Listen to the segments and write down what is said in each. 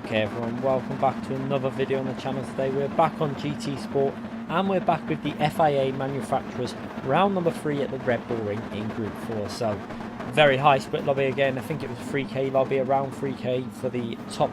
Okay everyone, welcome back to another video on the channel. Today we're back on GT Sport and we're back with the FIA Manufacturers Round number 3 at the Red Bull Ring in Group 4. So very high split lobby again. I think it was 3k lobby, around 3k for the top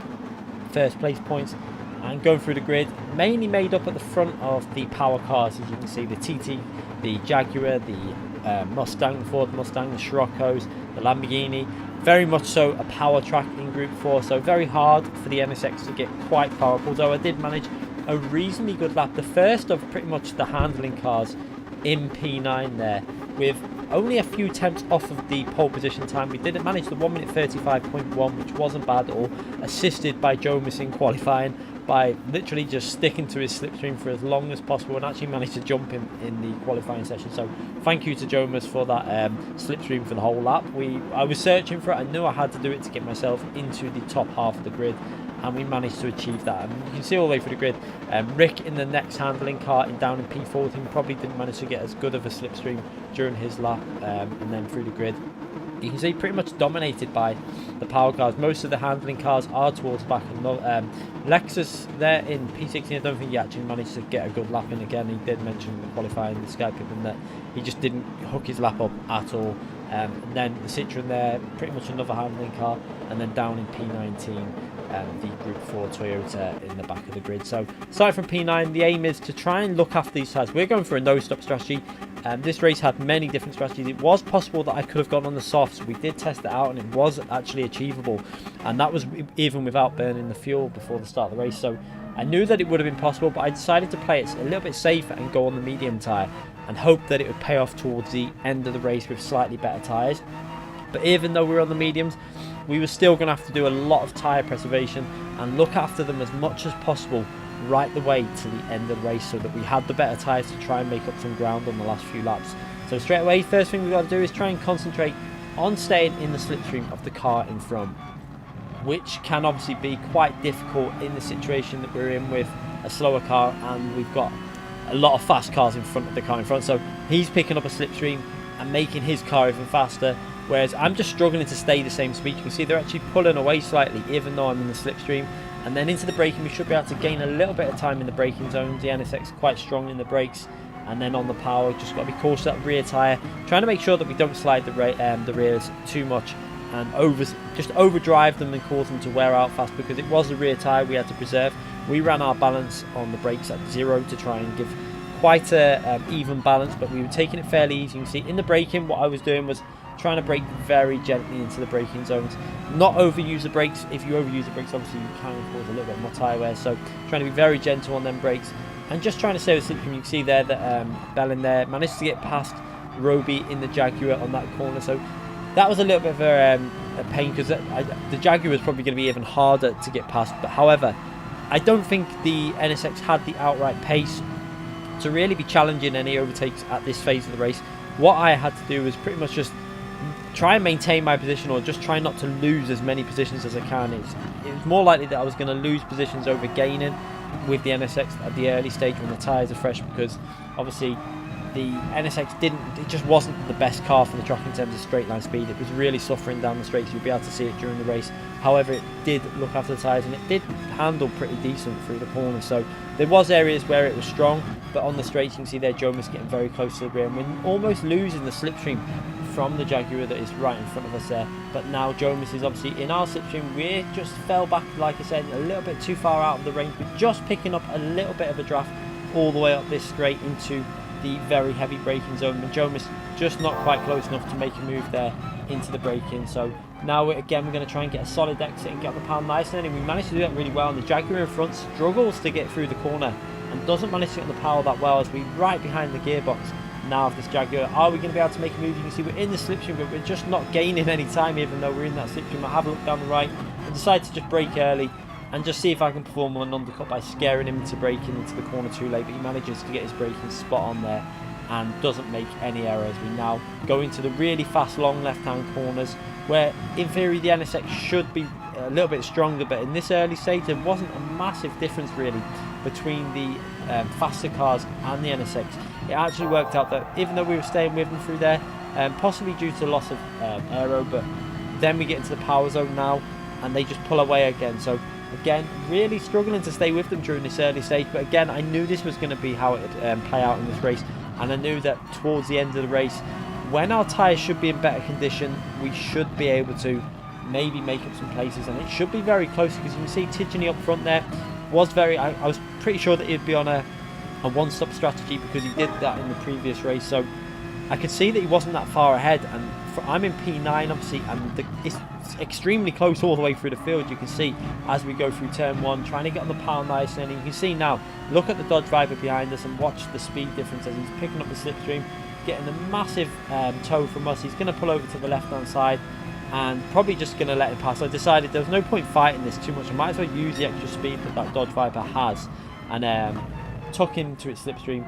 first place points, and going through the grid mainly made up at the front of the power cars. As you can see, the TT, the Jaguar, the Mustang, the Ford Mustang, the Scirocco's, the Lamborghini. Very much so a power track in Group 4, so very hard for the NSX to get quite far up, although I did manage a reasonably good lap, the first of pretty much the handling cars in P9 there, with only a few tenths off of the pole position time. We did manage the 1 minute 35.1, which wasn't bad at all, assisted by Jonas in qualifying by literally just sticking to his slipstream for as long as possible and actually managed to jump him in the qualifying session. So thank you to Jonas for that slipstream for the whole lap. I was searching for it. I knew I had to do it to get myself into the top half of the grid, and we managed to achieve that. And you can see all the way through the grid, Rick in the next handling car down in P14 probably didn't manage to get as good of a slipstream during his lap, and then through the grid you can see pretty much dominated by the power cars. Most of the handling cars are towards the back. And Lexus there in P16, I don't think he actually managed to get a good lap in. Again, he did mention in the qualifying, the Sky Pippin, that he just didn't hook his lap up at all. And then the Citroen there, pretty much another handling car. And then down in P19, the Group 4 Toyota in the back of the grid. So starting from P9, the aim is to try and look after these tires. We're going for a no-stop strategy. This race had many different strategies. It was possible that I could have gone on the softs. We did test it out and it was actually achievable, and that was even without burning the fuel before the start of the race. So I knew that it would have been possible, but I decided to play it a little bit safer and go on the medium tyre and hope that it would pay off towards the end of the race with slightly better tyres. But even though we were on the mediums, we were still going to have to do a lot of tyre preservation and look after them as much as possible right the way to the end of the race, so that we had the better tyres to try and make up some ground on the last few laps. So straight away, first thing we've got to do is try and concentrate on staying in the slipstream of the car in front, which can obviously be quite difficult in the situation that we're in with a slower car, and we've got a lot of fast cars in front of the car in front. So he's picking up a slipstream and making his car even faster, whereas I'm just struggling to stay the same speed. You can see they're actually pulling away slightly even though I'm in the slipstream. And then into the braking, we should be able to gain a little bit of time in the braking zones. The NSX quite strong in the brakes, and then on the power, just got to be cautious of that rear tyre, trying to make sure that we don't slide the rears too much and just overdrive them and cause them to wear out fast, because it was the rear tyre we had to preserve. We ran our balance on the brakes at 0 to try and give quite a even balance, but we were taking it fairly easy. You can see in the braking, what I was doing was trying to brake very gently into the braking zones, not overuse the brakes. If you overuse the brakes, obviously you can cause a little bit more tyre wear, so trying to be very gentle on them brakes and just trying to stay with slipstream. You can see there that Bell in there managed to get past Roby in the Jaguar on that corner, so that was a little bit of a pain, because the Jaguar was probably going to be even harder to get past. But however, I don't think the NSX had the outright pace to really be challenging any overtakes at this phase of the race. What I had to do was pretty much just try and maintain my position, or just try not to lose as many positions as I can. It was more likely that I was going to lose positions over gaining with the NSX at the early stage when the tyres are fresh, because obviously the NSX it just wasn't the best car for the track in terms of straight line speed. It was really suffering down the straights. You'll be able to see it during the race. However, it did look after the tyres and it did handle pretty decent through the corners. So there was areas where it was strong, but on the straights you can see there Jonas getting very close to the rear, and we're almost losing the slipstream from the Jaguar that is right in front of us there. But now Jonas is obviously in our slipstream. We just fell back, like I said, a little bit too far out of the range. We're just picking up a little bit of a draft all the way up this straight into the very heavy braking zone, and Jonas just not quite close enough to make a move there into the braking. So now again we're going to try and get a solid exit and get the power nice and we managed to do that really well, and the Jaguar in front struggles to get through the corner and doesn't manage to get the power that well, as we right behind the gearbox now of this Jaguar. Are we going to be able to make a move? You can see we're in the slipstream, but we're just not gaining any time even though we're in that slipstream. I have a look down the right and decide to just brake early and just see if I can perform an undercut by scaring him into braking into the corner too late. But he manages to get his braking spot on there and doesn't make any errors. We now go into the really fast long left hand corners, where in theory the NSX should be a little bit stronger, but in this early stage there wasn't a massive difference really between the faster cars and the NSX. It actually worked out that even though we were staying with them through there, possibly due to loss of aero, but then we get into the power zone now and they just pull away again. So Again, really struggling to stay with them during this early stage, but again, I knew this was going to be how it would play out in this race, and I knew that towards the end of the race, when our tyres should be in better condition, we should be able to maybe make up some places, and it should be very close, because you can see Tigany up front there was very, I was pretty sure that he'd be on a one-stop strategy, because he did that in the previous race, so I could see that he wasn't that far ahead, and I'm in P9 obviously, and it's extremely close all the way through the field. You can see as we go through turn 1, trying to get on the power nice, and you can see now, look at the Dodge Viper behind us and watch the speed difference as he's picking up the slipstream, getting a massive tow from us. He's going to pull over to the left hand side and probably just going to let him pass. I decided there was no point fighting this too much. I might as well use the extra speed that Dodge Viper has and tuck into its slipstream,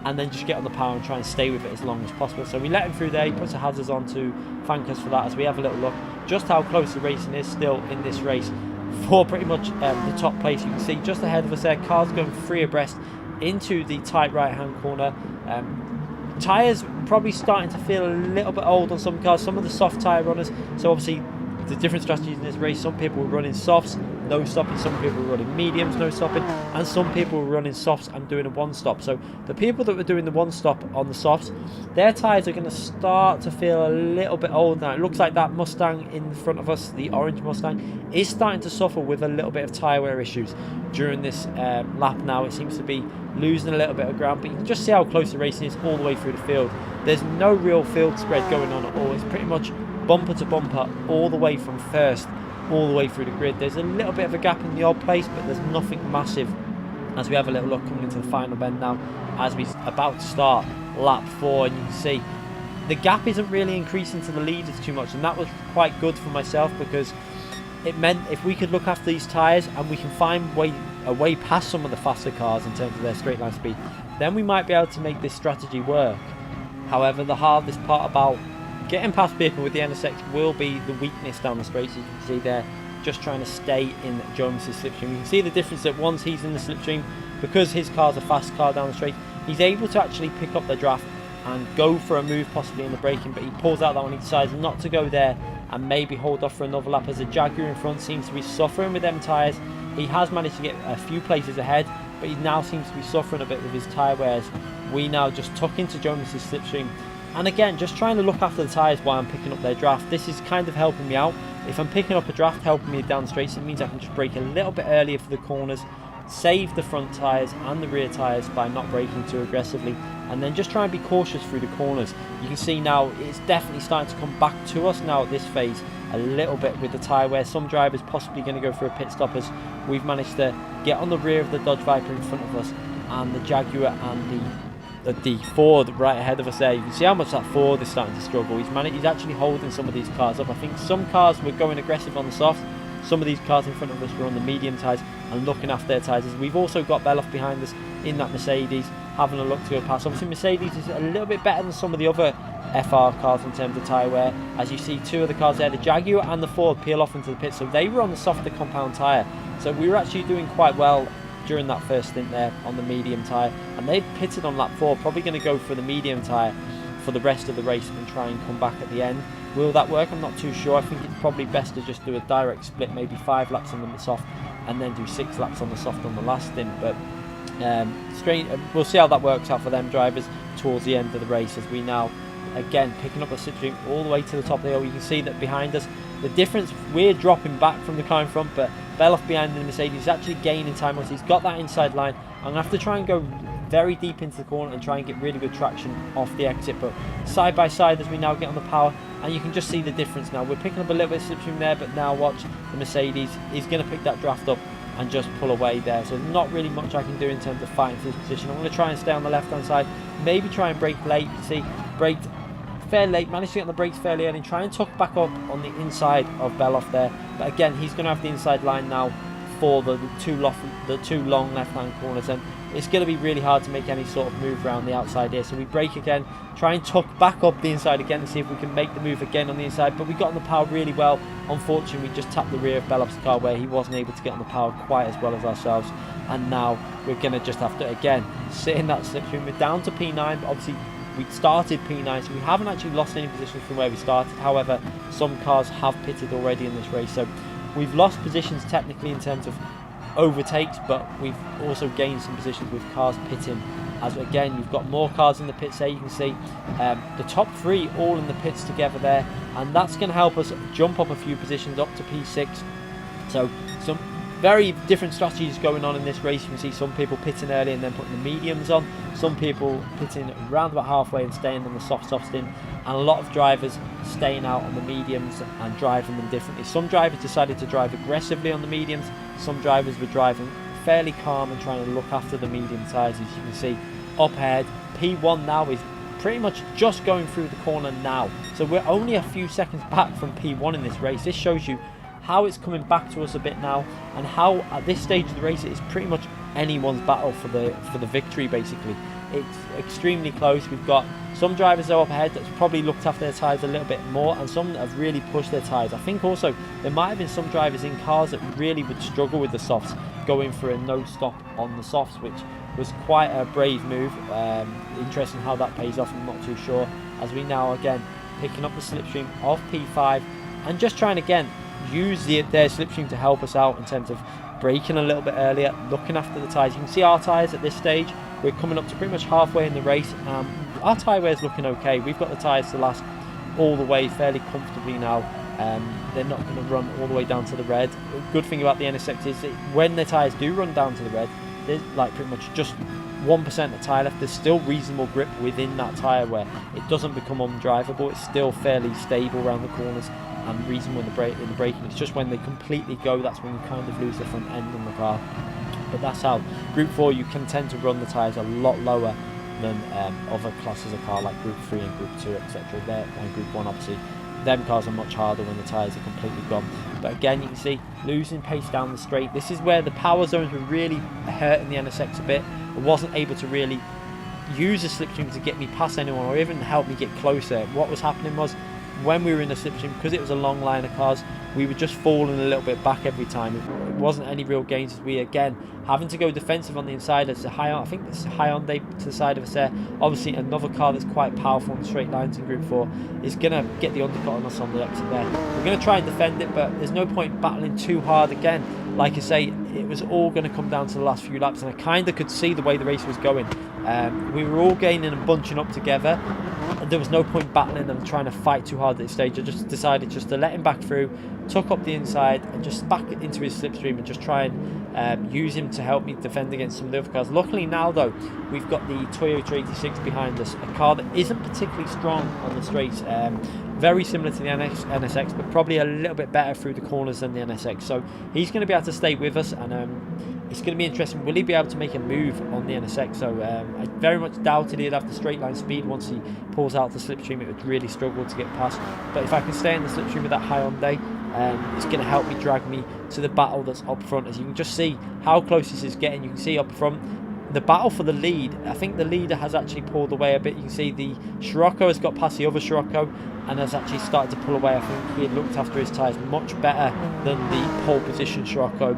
and then just get on the power and try and stay with it as long as possible. So we let him through there. He puts the hazards on to thank us for that, as we have a little look just how close the racing is still in this race for pretty much the top place. You can see just ahead of us there, cars going 3 abreast into the tight right hand corner. Tyres probably starting to feel a little bit old on some cars, some of the soft tyre runners. So obviously the different strategies in this race, some people were running softs, no stopping, some people were running mediums, no stopping, and some people were running softs and doing a one stop. So the people that were doing the one stop on the softs, their tyres are going to start to feel a little bit old now. It looks like that Mustang in front of us, the orange Mustang, is starting to suffer with a little bit of tyre wear issues during this lap now. It seems to be losing a little bit of ground, but you can just see how close the racing is all the way through the field. There's no real field spread going on at all. It's pretty much bumper to bumper all the way from first all the way through the grid. There's a little bit of a gap in the odd place, but there's nothing massive as we have a little look coming into the final bend now, as we're about to start lap 4, and you can see the gap isn't really increasing to the leaders too much, and that was quite good for myself, because it meant if we could look after these tyres and we can find a way past some of the faster cars in terms of their straight line speed, then we might be able to make this strategy work. However, the hardest part about getting past people with the NSX will be the weakness down the straight. You can see there, just trying to stay in Jones's slipstream. You can see the difference that once he's in the slipstream, because his car's a fast car down the straight, he's able to actually pick up the draft and go for a move possibly in the braking, but he pulls out that one. He decides not to go there and maybe hold off for another lap, as the Jaguar in front seems to be suffering with them tyres. He has managed to get a few places ahead, but he now seems to be suffering a bit with his tyre wears. We now just tuck into Jonas's slipstream, and again, just trying to look after the tyres while I'm picking up their draft. This is kind of helping me out. If I'm picking up a draft helping me down the straights, it means I can just brake a little bit earlier for the corners, save the front tyres and the rear tyres by not braking too aggressively, and then just try and be cautious through the corners. You can see now it's definitely starting to come back to us now at this phase a little bit with the tyre wear. Some drivers possibly going to go for a pit stop, as we've managed to get on the rear of the Dodge Viper in front of us, and the Jaguar and the Ford right ahead of us there. You can see how much that Ford is starting to struggle. He's actually holding some of these cars up. I think some cars were going aggressive on the soft, some of these cars in front of us were on the medium tyres and looking after their tyres. We've also got Beloff behind us in that Mercedes, having a look to go past. Obviously Mercedes is a little bit better than some of the other FR cars in terms of tyre wear. As you see, 2 of the cars there, the Jaguar and the Ford, peel off into the pit, so they were on the softer compound tyre. So we were actually doing quite well during that first stint there on the medium tyre, and they've pitted on lap 4, probably going to go for the medium tyre for the rest of the race and try and come back at the end. Will that work? I'm not too sure. I think it's probably best to just do a direct split, maybe 5 laps on the soft and then do 6 laps on the soft on the last stint, but we'll see how that works out for them drivers towards the end of the race, as we now again picking up the slipstream all the way to the top of the hill. You can see that behind us, the difference, we're dropping back from the car in front, but Beloff behind the Mercedes is actually gaining time once he's got that inside line. I'm going to have to try and go very deep into the corner and try and get really good traction off the exit, but side by side as we now get on the power, and you can just see the difference now. We're picking up a little bit of slipstream there, but now watch, the Mercedes is going to pick that draft up and just pull away there. So there's not really much I can do in terms of fighting for this position. I'm going to try and stay on the left hand side, maybe try and brake late. You see, braked fairly late, managed to get on the brakes fairly early, try and tuck back up on the inside of Beloff there. But again, he's going to have the inside line now for the two long left hand corners, and it's going to be really hard to make any sort of move around the outside here. So we brake again, try and tuck back up the inside again to see if we can make the move again on the inside, but we got on the power really well. Unfortunately, we just tapped the rear of Beloff's car where he wasn't able to get on the power quite as well as ourselves, and now we're going to just have to again sit in that slipstream. We're down to P9, but obviously we started P9, so we haven't actually lost any positions from where we started. However, some cars have pitted already in this race, so we've lost positions technically in terms of overtakes, but we've also gained some positions with cars pitting. As again, you've got more cars in the pits there. You can see the top 3 all in the pits together there, and that's going to help us jump up a few positions up to P6. So some very different strategies going on in this race. You can see some people pitting early and then putting the mediums on, some people pitting around about halfway and staying on the softs in, and a lot of drivers staying out on the mediums and driving them differently. Some drivers decided to drive aggressively on the mediums, some drivers were driving fairly calm and trying to look after the medium tyres. As you can see up ahead, P1 now is pretty much just going through the corner now, so we're only a few seconds back from P1 in this race. This shows you how it's coming back to us a bit now, and how at this stage of the race it is pretty much anyone's battle for the victory. Basically, it's extremely close. We've got some drivers that are up ahead that's probably looked after their tyres a little bit more, and some that have really pushed their tyres. I think also there might have been some drivers in cars that really would struggle with the softs, going for a no stop on the softs, which was quite a brave move. Interesting how that pays off, I'm not too sure, as we now again picking up the slipstream of P5 and just trying again use their slipstream to help us out in terms of braking a little bit earlier, looking after the tyres. You can see our tyres at this stage, we're coming up to pretty much halfway in the race. Our tyre wear is looking okay. We've got the tyres to last all the way fairly comfortably now. They're not going to run all the way down to the red. The good thing about the NSX is that when the tyres do run down to the red, there's like pretty much just 1% of tyre left. There's still reasonable grip within that tyre wear. It doesn't become undrivable. It's still fairly stable around the corners and reasonable in the braking. It's just when they completely go, that's when you kind of lose the front end on the car. But that's how Group 4, you can tend to run the tyres a lot lower than other classes of car like Group 3 and Group 2, etc. There, and Group 1 obviously, them cars are much harder when the tyres are completely gone. But again, you can see losing pace down the straight. This is where the power zones were really hurting the NSX a bit. I wasn't able to really use the slipstream to get me past anyone or even help me get closer. What was happening was, when we were in the slipstream, because it was a long line of cars, we were just falling a little bit back every time. It wasn't any real gains, as we again having to go defensive on the inside. There's a I think there's a Hyundai to the side of us there. Obviously another car that's quite powerful on straight lines in Group 4 is going to get the undercut on us on the exit there. We're going to try and defend it, but there's no point battling too hard. Again, like I say, it was all going to come down to the last few laps, and I kind of could see the way the race was going. We were all gaining and bunching up together, and there was no point battling and trying to fight too hard at this stage. I just decided just to let him back through, took up the inside and just back into his slipstream and just try and use him to help me defend against some of the other cars. Luckily now though, we've got the Toyota 86 behind us, a car that isn't particularly strong on the straights, very similar to the NSX, but probably a little bit better through the corners than the NSX. So he's going to be able to stay with us, and it's going to be interesting. Will he be able to make a move on the NSX? So I very much doubted he'd have the straight line speed. Once he pulls out the slipstream, it would really struggle to get past. But if I can stay in the slipstream with that Hyundai, it's going to help me drag me to the battle that's up front. As you can just see how close this is getting. You can see up front the battle for the lead. I think the leader has actually pulled away a bit. You can see the Scirocco has got past the other Scirocco and has actually started to pull away. I think he had looked after his tyres much better than the pole position Scirocco.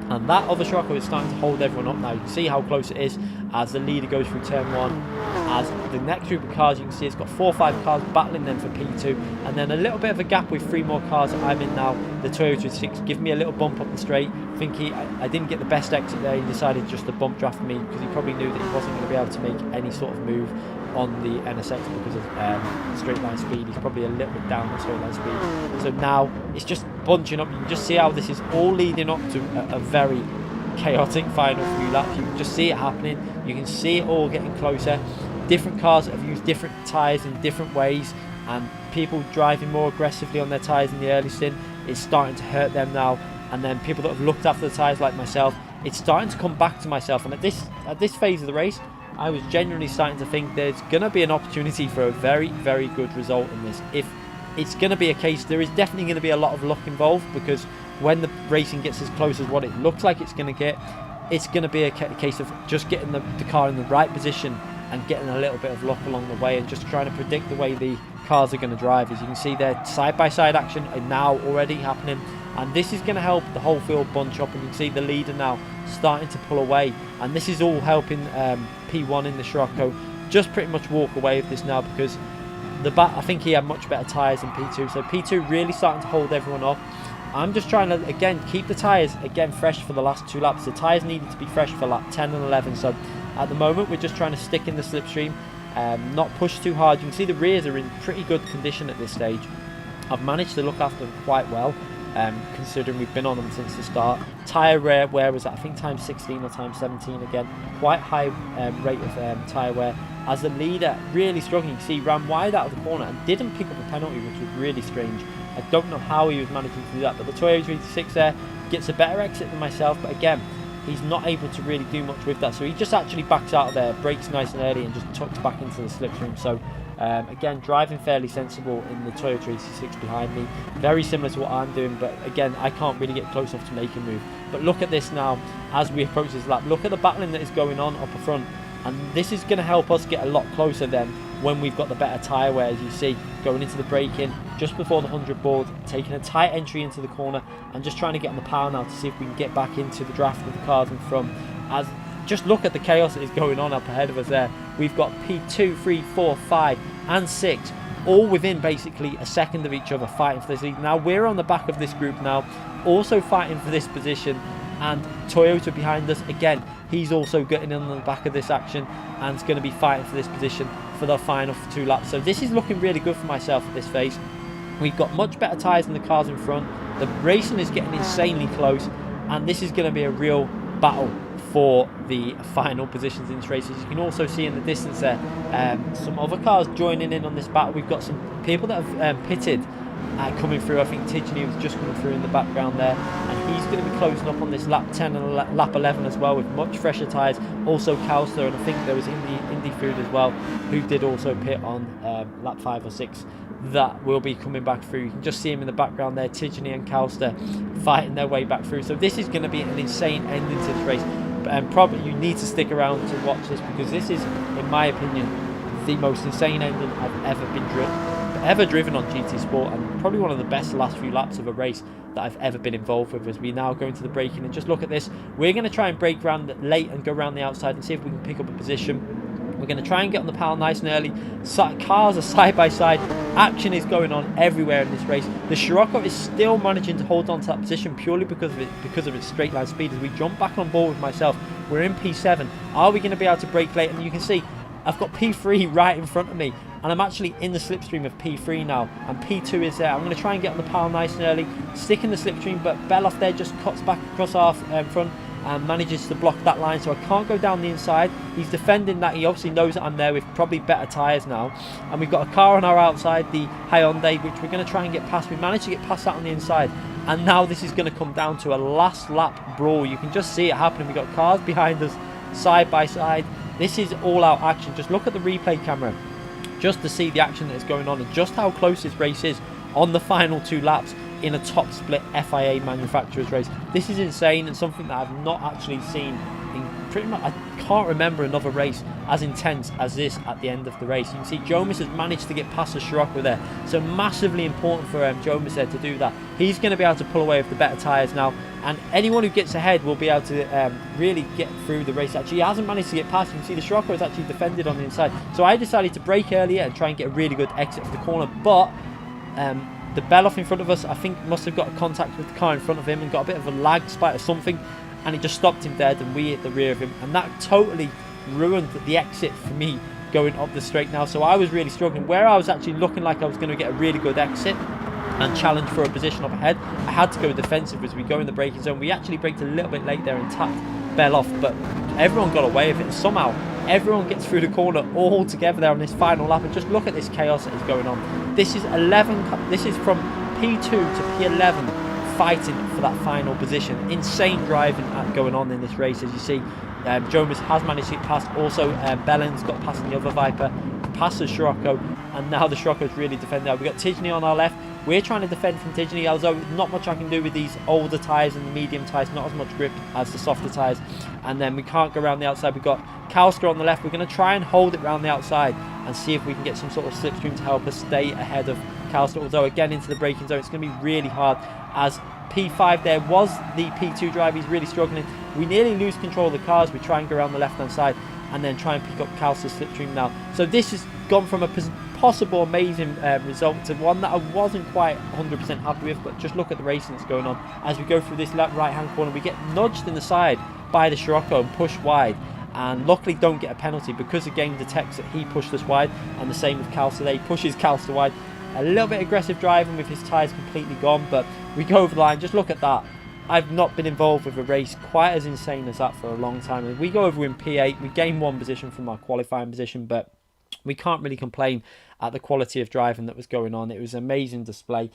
And that other Scirocco is starting to hold everyone up now. You can see how close it is as the leader goes through turn 1. As the next group of cars, you can see it's got 4 or 5 cars battling them for P2. And then a little bit of a gap with 3 more cars that I'm in now. The Toyota 86 give me a little bump up the straight. I think I didn't get the best exit there. He decided just to bump draft me because he probably knew that he wasn't going to be able to make any sort of move on the NSX because of straight line speed. He's probably a little bit down on straight line speed. So now it's just bunching up. You can just see how this is all leading up to a very chaotic final few laps. You can just see it happening. You can see it all getting closer. Different cars have used different tyres in different ways, and people driving more aggressively on their tyres in the early stint, it's starting to hurt them now. And then people that have looked after the tyres like myself, it's starting to come back to myself. And at this phase of the race, I was genuinely starting to think there's going to be an opportunity for a very, very good result in this. If it's going to be a case, there is definitely going to be a lot of luck involved, because when the racing gets as close as what it looks like it's going to get, it's going to be a case of just getting the car in the right position and getting a little bit of luck along the way and just trying to predict the way the cars are going to drive. As you can see there, side-by-side action are now already happening, and this is going to help the whole field bunch up. And you can see the leader now starting to pull away, and this is all helping P1 in the Scirocco just pretty much walk away with this now, because I think he had much better tyres than P2. So P2 really starting to hold everyone off. I'm just trying to, again, keep the tyres, again, fresh for the last 2 laps. The tyres needed to be fresh for lap 10 and 11. So at the moment, we're just trying to stick in the slipstream, not push too hard. You can see the rears are in pretty good condition at this stage. I've managed to look after them quite well, considering we've been on them since the start. Tyre wear was at, I think, times 16 or times 17 again. Quite high rate of tyre wear. As the leader, really struggling. You can see he ran wide out of the corner and didn't pick up a penalty, which was really strange. I don't know how he was managing to do that, but the Toyota GTX there gets a better exit than myself, but again, he's not able to really do much with that. So he just actually backs out of there, brakes nice and early, and just tucks back into the slipstream. So again, driving fairly sensible in the Toyota GTX behind me. Very similar to what I'm doing, but again, I can't really get close enough to make a move. But look at this now, as we approach this lap. Look at the battling that is going on up front. And this is going to help us get a lot closer then when we've got the better tyre wear, as you see, going into the braking just before the 100 board, taking a tight entry into the corner and just trying to get on the power now to see if we can get back into the draft of the cars in front. As just look at the chaos that is going on up ahead of us there. We've got P2, 3, 4, 5 and 6 all within basically a second of each other fighting for this lead. Now we're on the back of this group now, also fighting for this position, and Toyota behind us again. He's also getting on the back of this action and is going to be fighting for this position for the final 2 laps. So this is looking really good for myself at this phase. We've got much better tyres than the cars in front. The racing is getting insanely close, and this is going to be a real battle for the final positions in this race. As you can also see in the distance there, some other cars joining in on this battle. We've got some people that have pitted coming through. I think T-GT was just coming through in the background there, and he's going to be closing up on this lap 10 and lap 11 as well with much fresher tyres. Also Calster, and I think there was Indie Food as well, who did also pit on lap 5 or 6. That will be coming back through. You can just see him in the background there, T-GT and Calster fighting their way back through. So this is going to be an insane ending to this race, and probably you need to stick around to watch this, because this is, in my opinion, the most insane ending I've ever driven on GT Sport, and probably one of the best last few laps of a race that I've ever been involved with. As we now go into the braking, and just look at this, we're going to try and brake around late and go around the outside and see if we can pick up a position. We're going to try and get on the panel nice and early. Cars are side by side. Action is going on everywhere in this race. The Scirocco is still managing to hold on to that position purely because of its straight line speed. As we jump back on board with myself, we're in P7. Are we going to be able to brake late? And you can see I've got P3 right in front of me, and I'm actually in the slipstream of P3 now, and P2 is there. I'm going to try and get on the panel nice and early, stick in the slipstream, but Beloff there just cuts back across our front and manages to block that line, so I can't go down the inside. He's defending that. He obviously knows that I'm there with probably better tyres now, and we've got a car on our outside, the Hyundai, which we're going to try and get past. We managed to get past that on the inside, and now this is going to come down to a last lap brawl. You can just see it happening. We've got cars behind us side by side. This is all out action. Just look at the replay camera just to see the action that is going on and just how close this race is on the final 2 laps in a top split FIA Manufacturers race. This is insane, and something that I've not actually seen in pretty much, I can't remember another race as intense as this at the end of the race. You can see Jomis has managed to get past the Scirocco there, so massively important for Jomis there to do that. He's going to be able to pull away with the better tyres now, and anyone who gets ahead will be able to really get through the race. Actually, he hasn't managed to get past. You can see the Scirocco is actually defended on the inside, so I decided to brake earlier and try and get a really good exit of the corner, but the Beloff in front of us, I think, must have got a contact with the car in front of him and got a bit of a lag spike or something, and it just stopped him dead, and we hit the rear of him, and that totally ruined the exit for me going up the straight now. So I was really struggling. Where I was actually looking like I was going to get a really good exit and challenge for a position up ahead, I had to go defensive as we go in the braking zone. We actually braked a little bit late there and tapped Beloff, but everyone got away with it. Somehow everyone gets through the corner all together there on this final lap, and just look at this chaos that is going on. This is from P2 to P11 fighting for that final position. Insane driving going on in this race. As you see, Jomis has managed to get past. Also Bellin's got past the other Viper, past the Scirocco, and now the Scirocco's really defending. We've got T-GT on our left. We're trying to defend from T-GT, although not much I can do with these older tyres and the medium tyres, not as much grip as the softer tyres. And then we can't go around the outside. We've got Calster on the left. We're going to try and hold it around the outside and see if we can get some sort of slipstream to help us stay ahead of Calster. Although again, into the braking zone, it's going to be really hard, as P5 there was the P2 driver. He's really struggling. We nearly lose control of the cars. We try and go around the left hand side and then try and pick up Calster's slipstream now. So this has gone from a possible amazing result to one that I wasn't quite 100% happy with. But just look at the racing that's going on. As we go through this right hand corner, we get nudged in the side by the Scirocco and pushed wide, and luckily don't get a penalty because the game detects that he pushed us wide. And the same with Calciday, pushes Calciday wide. A little bit aggressive driving with his tyres completely gone, but we go over the line. Just look at that. I've not been involved with a race quite as insane as that for a long time. We go over in P8, we gain 1 position from our qualifying position, but we can't really complain at the quality of driving that was going on. It was an amazing display.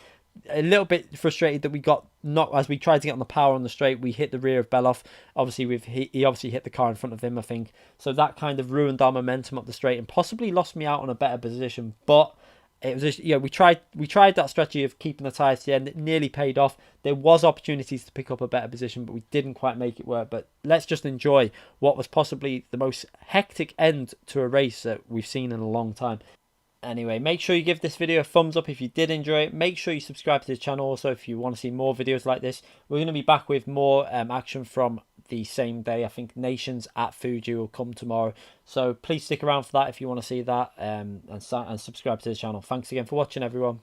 A little bit frustrated that we got not, as we tried to get on the power on the straight, we hit the rear of Beloff. Obviously, he obviously hit the car in front of him, I think. So that kind of ruined our momentum up the straight and possibly lost me out on a better position. But it was just, we tried that strategy of keeping the tyres to the end. It nearly paid off. There was opportunities to pick up a better position, but we didn't quite make it work. But let's just enjoy what was possibly the most hectic end to a race that we've seen in a long time. Anyway, make sure you give this video a thumbs up if you did enjoy it. Make sure you subscribe to the channel also if you want to see more videos like this. We're going to be back with more action from the same day. I think Nations at Fuji will come tomorrow. So please stick around for that if you want to see that, and subscribe to the channel. Thanks again for watching, everyone.